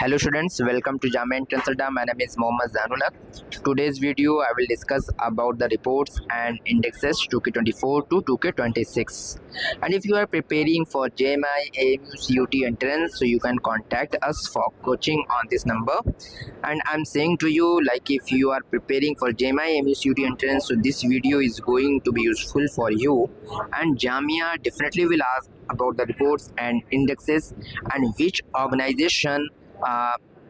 Hello students, welcome to Jamia Entrance Adda. My name is Mohammad Zanullah. Today's video I will discuss about the reports and indexes 2K24 to 2K26. And if you are preparing for JMI, AMU, CUT entrance, so you can contact us for coaching on this number. And I'm saying to you, like if you are preparing for JMI, AMU, CUT entrance, so this video is going to be useful for you. And Jamia definitely will ask about the reports and indexes and which organization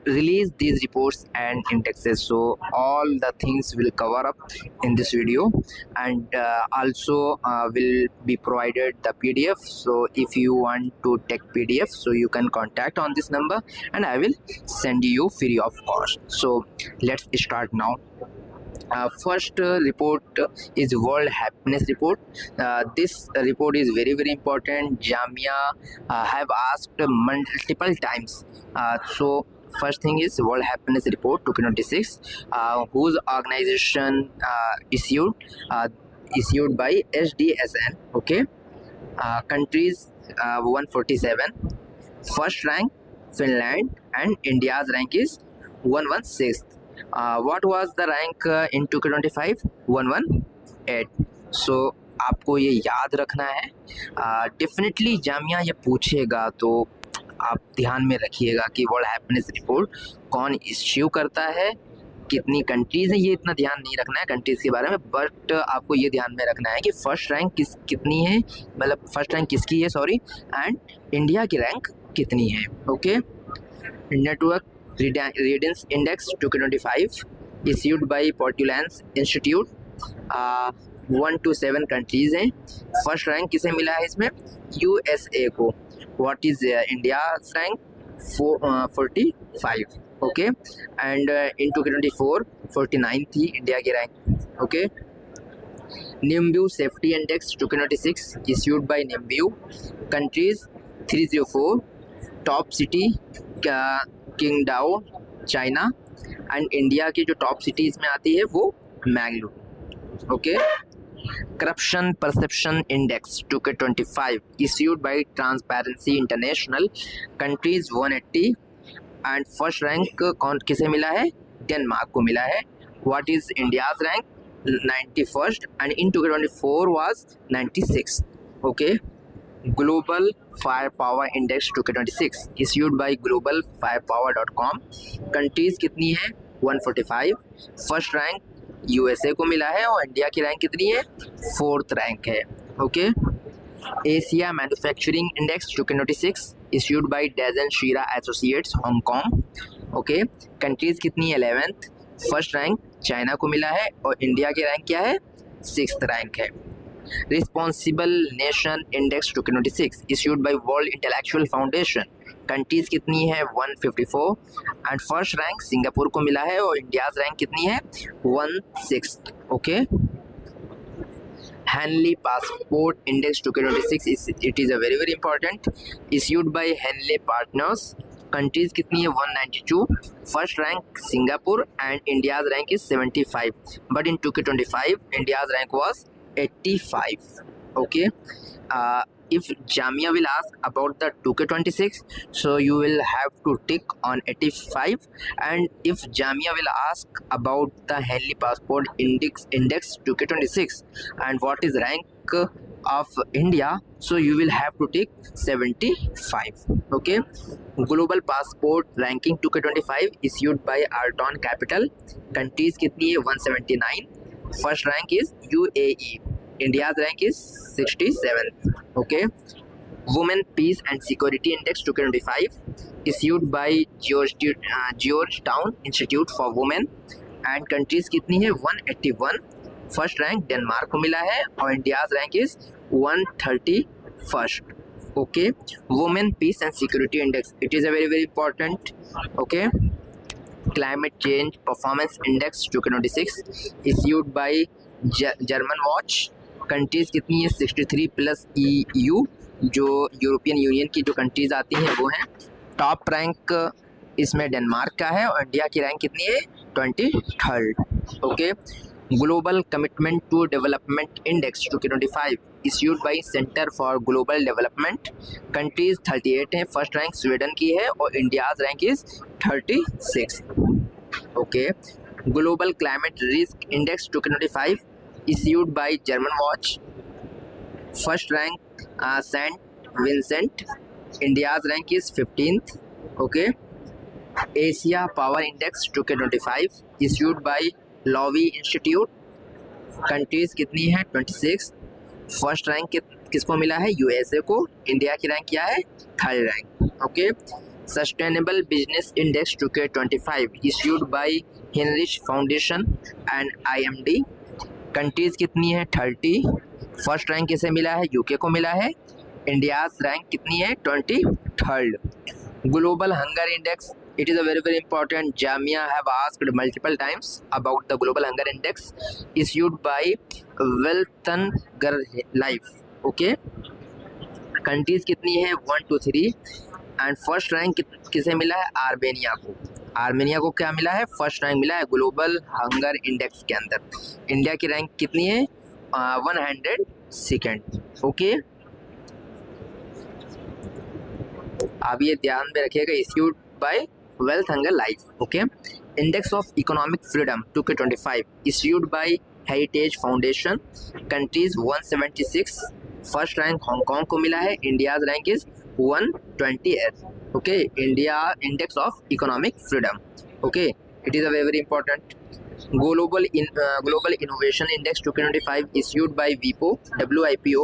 release these reports and indexes. So all the things will cover up in this video, and also will be provided the PDF. So if you want to take PDF, so you can contact on this number and I will send you free of cost. So let's start now. First report is World Happiness Report. This report is very important. Jamia have asked multiple times. So first thing is World Happiness Report 2K26, whose organization issued by SDSN. Okay, countries 147. First rank Finland, and India's rank is 116th. What was the rank in 2K25? 118. So आपको ये याद रखना है. Definitely Jamia ये पूछेगा, तो आप ध्यान में रखिएगा कि वर्ल्ड हैप्पीनेस रिपोर्ट कौन इश्यू करता है, कितनी कंट्रीज हैं. ये इतना ध्यान नहीं रखना है कंट्रीज के बारे में, बट आपको ये ध्यान में रखना है कि फर्स्ट रैंक कितनी है, मतलब फर्स्ट रैंक किसकी है, सॉरी, एंड इंडिया की रैंक कितनी है. Okay, network Readings Index 2K25 issued by Portulans Institute. 1 to 7 countries हैं. फर्स्ट रैंक किसे मिला है इसमें? USA को. What is India's rank? 45. Okay, and in 2K24 49 थी इंडिया की rank. Okay, Numbeo safety index 2K26 issued by Numbeo. Countries 304. Top city Qingdao China, and India की जो टॉप सिटीज़ में आती है वो Mangaluru. Okay, corruption perception index 2K25 issued by Transparency International. Countries 180, and first rank कौन किसे मिला है? डेनमार्क को मिला है. What is India's rank? 91st, and in 2K24 was 96. Okay, global fire power index 2K26 issued bye globalfirepower.com. Countries कितनी है? 145. First rank USA को मिला है, और इंडिया की रैंक कितनी है? 4th रैंक है. Okay, Asia manufacturing index 2K26 issued by Dezan Shira Associates Hong Kong. Okay, countries कितनी है? 11th. फर्स्ट रैंक चाइना को मिला है, और इंडिया की रैंक क्या है? 6th रैंक है. Responsible nation index 2K26 issued bye world intellectual foundation. Countries कितनी है? 154, एंड फर्स्ट रैंक सिंगापुर को मिला है, और इंडियाज रैंक कितनी है? 16th. Okay, Henle passport index 2K26 it is a very important, issued by Henle partners. Countries कितनी है? 192. First rank Singapore, and India's rank is 75, but in 2K25 India's rank was 85. Okay, if Jamia will ask about the 2K26, so you will have to tick on 85, and if Jamia will ask about the Henley passport index 2K26 and what is rank of India, so you will have to tick 75. Okay, global passport ranking 2K25 issued by Arton Capital. Countries कितनी है? 179. First rank is UAE. India's rank is 67. Okay, women peace and security index 2K25 issued by Georgetown institute for women, and countries कितनी है? 181. First rank Denmark को मिला है, और India's rank is 131st. Okay, women peace and security index it is a very important. Okay, climate change performance index 2K26 issued by German Watch. Countries कितनी है? 63+ EU, जो European union की जो countries आती हैं वो हैं. टॉप रैंक इसमें डेनमार्क का है, और इंडिया की रैंक कितनी है? 23rd. ओके, global commitment to development index 2K25 issued by Center for Global Development. Countries 38 हैं, फर्स्ट रैंक स्वीडन की है और इंडियाज रैंक इज 36. ओके. Global climate risk index 2025 issued by German Watch. First rank Saint Vincent, India's rank is 15th. ओके. Asia power index 2025 issued by Lowy institute. Countries कितनी है? 26. First rank किसको मिला है? यूएसए को. इंडिया की rank क्या है? Third rank. Okay. Sustainable business index 2025 issued by Hinrich foundation and IMD. Countries कितनी है? 30. फर्स्ट रैंक किसे मिला है? यूके को मिला है. इंडियाज रैंक कितनी है? 23rd. Global hunger index, it is a very important. Jamia have asked multiple times about the global hunger index issued by Wellthungerlife. Okay. Countries कितनी है? 1 2 3. एंड फर्स्ट रैंक किसे मिला है? आर्मेनिया को. आर्मेनिया को क्या मिला है? फर्स्ट रैंक मिला है ग्लोबल हंगर इंडेक्स के अंदर. इंडिया की रैंक कितनी है? 102nd. ओके. आप ये ध्यान में रखिएगा, issued by Wellthungerlife. Okay. Index of Economic Freedom 2025 issued by Heritage Foundation. Countries 176. First rank Hong Kong को मिला है. India's rank is 128. Okay. India index of economic freedom. Okay. It is a very important. Global innovation index 2025 issued by WIPO.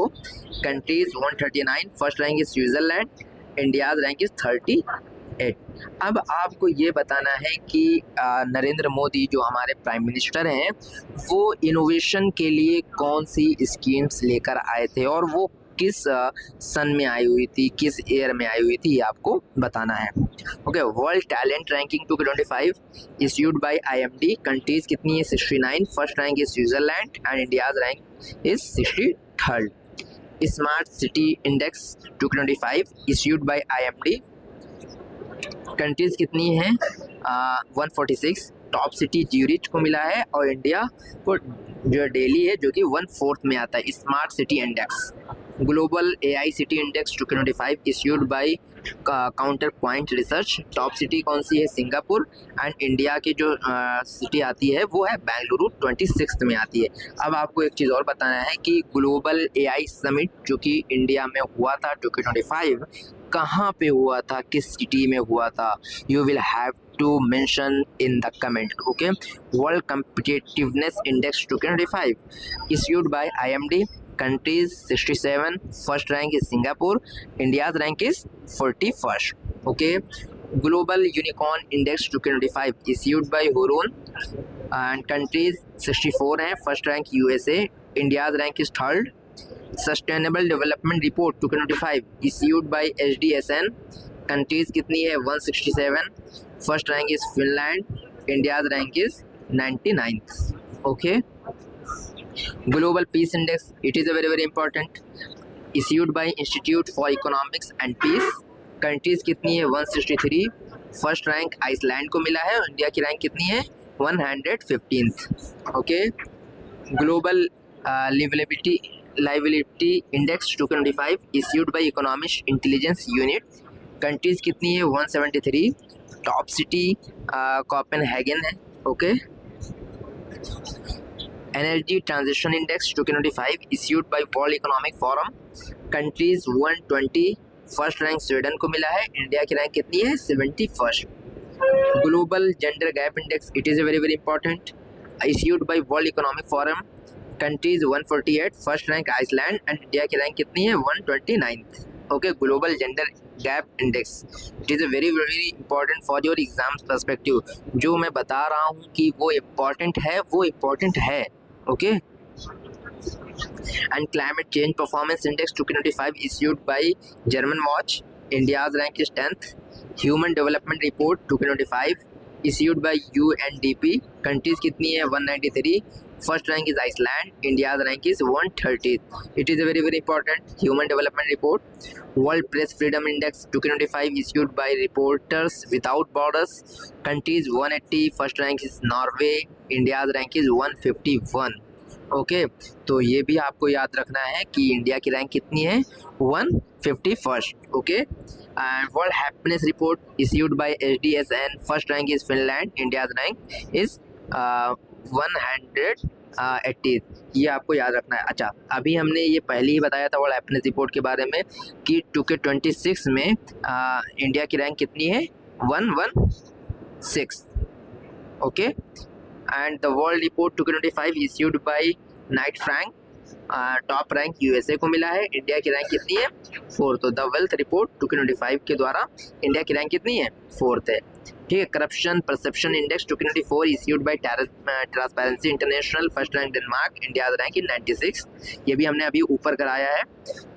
Countries 139. First rank is Switzerland. India's rank is 38. अब आपको ये बताना है कि नरेंद्र मोदी जो हमारे प्राइम मिनिस्टर हैं, वो इनोवेशन के लिए कौन सी स्कीम्स लेकर आए थे और वो किस सन में आई हुई थी, किस ईयर में आई हुई थी, ये आपको बताना है. Okay. World talent ranking 2025 issued by IMD. Countries कितनी है? 69. First rank is Switzerland and India's rank is 63rd. Smart city index 2025 issued by IMD. Countries कितनी है? 146. टॉप सिटी ज्यूरिच को मिला है और इंडिया को जो दिल्ली है जो कि 1/4 में आता है. Smart city index. Global AI city index 2025 issued by Counterpoint research. Top city कौन सी है? सिंगापुर. एंड इंडिया की जो सिटी आती है वो है बेंगलुरु, 26th में आती है. अब आपको एक चीज़ और बताना है कि ग्लोबल AI समिट जो कि इंडिया में हुआ था 2025, कहाँ पे हुआ था, किस सिटी में हुआ था, you will have to mention in the comment. Okay. World competitiveness index 2025 issued by IMD. Countries 67. First rank is Singapore. India's rank is 41st. Okay. Global unicorn index 2025 issued by Hurun and countries 64 हैं. First rank USA. India's rank is 3rd. Sustainable development report 2025 issued by SDSN. Countries कितनी है? 167. First rank is Finland. India's rank is 99th. Okay. Global piece index, it is a very important, issued by institute for economics and peace. Countries कितनी है? 163. First rank Iceland को मिला है और India की rank कितनी है? 115th. Okay. Global liveability index 2025 issued by economics intelligence unit. Countries कितनी है? 173. टॉप सिटी कोपेनहेगन है. Okay. Energy transition index 2025 issued by world economic forum. Countries 120. First rank Sweden को मिला है. इंडिया की रैंक कितनी है? 71st. Global gender gap index, it is a very important, issued by world economic forum. Countries 148. First rank Iceland and India की rank कितनी है? 129th. Okay. Global gender gap index, it is a very important for your exams perspective. जो मैं बता रहा हूँ कि वो इम्पॉर्टेंट है, वो इम्पॉर्टेंट है. Okay. And climate change performance index 2025 issued by German watch. India's rank is 10th. Human development report 2025 issued by UNDP. Countries कितनी है? 193. First rank is Iceland. India's rank is 130th. It is a very important human development report. World press freedom index 2025 issued by reporters without borders. Countries 180. First rank is Norway. India's rank is 151. Okay, तो ये भी आपको याद रखना है कि India की rank कितनी है, 151st। Okay, and world happiness report issued by HDSN, first rank is Finland, India's rank is 180। ये आपको याद रखना है। अच्छा, अभी हमने ये पहले ही बताया था वर्ल्ड हैप्पीनेस रिपोर्ट के बारे में कि 2K26 में इंडिया की रैंक कितनी है, 116। Okay, and the world report 2K25 issued bye Knight Frank, top rank USA को मिला है, इंडिया की रैंक कितनी है, 4th। तो द वेल्थ रिपोर्ट 2K25 के द्वारा इंडिया की रैंक कितनी है, 4th है। ठीक है, corruption perception index 2K24 issued by Transparency international, first rank Denmark, India rank in 96। ये भी हमने अभी ऊपर कराया है।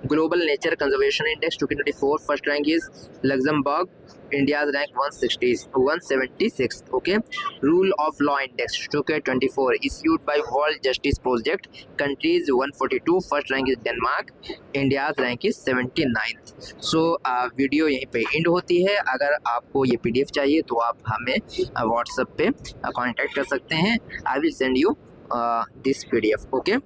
Global nature conservation index 2K24, first rank is Luxembourg, India's rank 176। Okay, rule of law index 2K24 issued by world justice project, countries 142, first rank is Denmark, India's rank is 79th। So video यहीं पे and होती है। अगर आपको ये PDF चाहिए तो आप हमें व्हाट्सएप पे कांटेक्ट कर सकते हैं। I will send you this PDF। Okay.